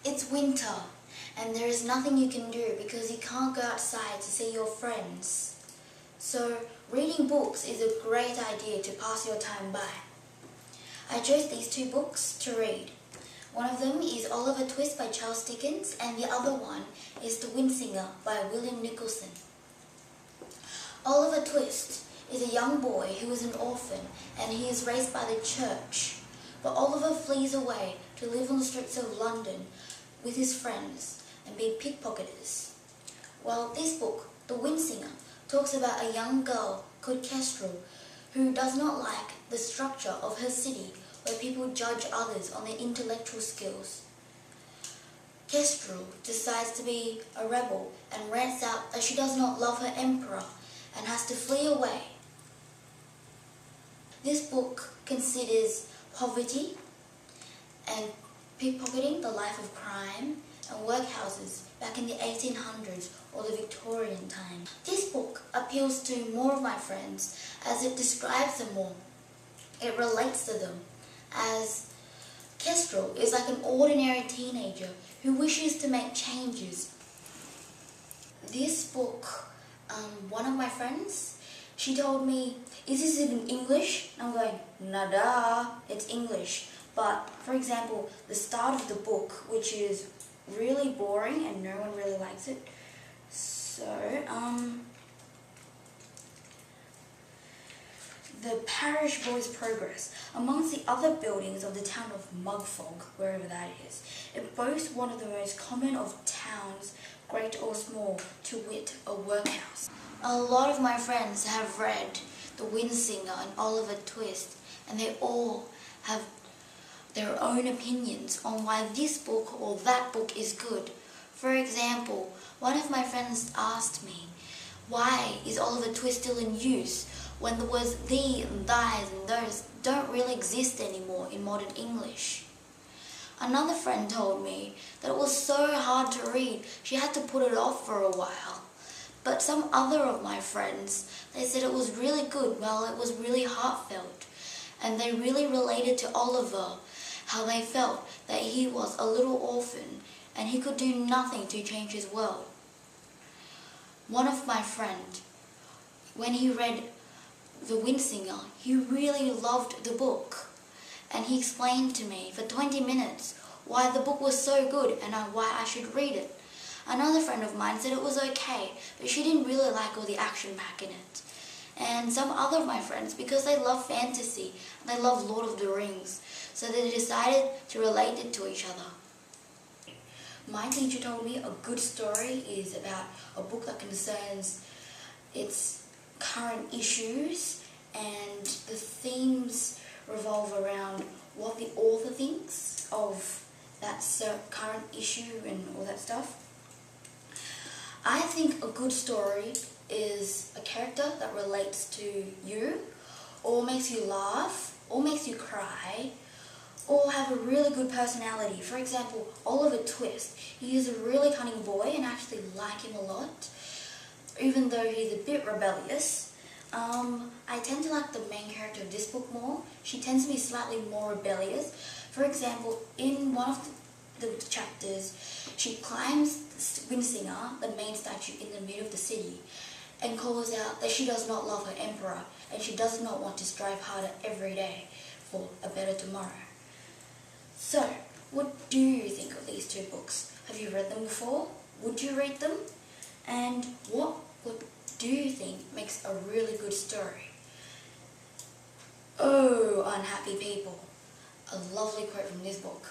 It's winter, and there is nothing you can do because you can't go outside to see your friends. So, reading books is a great idea to pass your time by. I chose these two books to read. One of them is Oliver Twist by Charles Dickens, and the other one is The Windsinger by William Nicholson. Oliver Twist is a young boy who is an orphan, and he is raised by the church. But Oliver flees away to live on the streets of London with his friends and be pickpocketers. Well, this book, The Windsinger, talks about a young girl called Kestrel who does not like the structure of her city where people judge others on their intellectual skills. Kestrel decides to be a rebel and rants out that she does not love her emperor and has to flee away. This book considers poverty and pickpocketing, the life of crime, and workhouses back in the 1800s or the Victorian time. This book appeals to more of my friends as it describes them more. It relates to them, as Kestrel is like an ordinary teenager who wishes to make changes. This book, one of my friends, she told me, "Is this in English?" And I'm going, "Nada, it's English." But, for example, the start of the book, which is really boring and no one really likes it. So, the Parish Boys' Progress. Amongst the other buildings of the town of Mugfog, wherever that is, it boasts one of the most common of towns, great or small, to wit, a workhouse. A lot of my friends have read The Windsinger and Oliver Twist, and they all have their own opinions on why this book or that book is good. For example, one of my friends asked me, why is Oliver Twist still in use when the words thee and thys and those don't really exist anymore in modern English? Another friend told me that it was so hard to read, she had to put it off for a while. But some other of my friends, they said it was really good, well, it was really heartfelt. And they really related to Oliver, how they felt that he was a little orphan and he could do nothing to change his world. One of my friends, when he read The Windsinger, he really loved the book. And he explained to me for 20 minutes why the book was so good and why I should read it. Another friend of mine said it was okay, but she didn't really like all the action pack in it. And some other of my friends, because they love fantasy, and they love Lord of the Rings, so they decided to relate it to each other. My teacher told me a good story is about a book that concerns its current issues, and the themes revolve around what the author thinks of that current issue and all that stuff. I think a good story is a character that relates to you, or makes you laugh, or makes you cry, or have a really good personality. For example, Oliver Twist. He is a really cunning boy and I actually like him a lot, even though he's a bit rebellious. I tend to like the main character of this book more. She tends to be slightly more rebellious. For example, in one of the chapters, she climbs the Windsinger, the main statue in the middle of the city, and calls out that she does not love her emperor and she does not want to strive harder every day for a better tomorrow. So, what do you think of these two books? Have you read them before? Would you read them? And what do you think makes a really good story? Oh, unhappy people. A lovely quote from this book.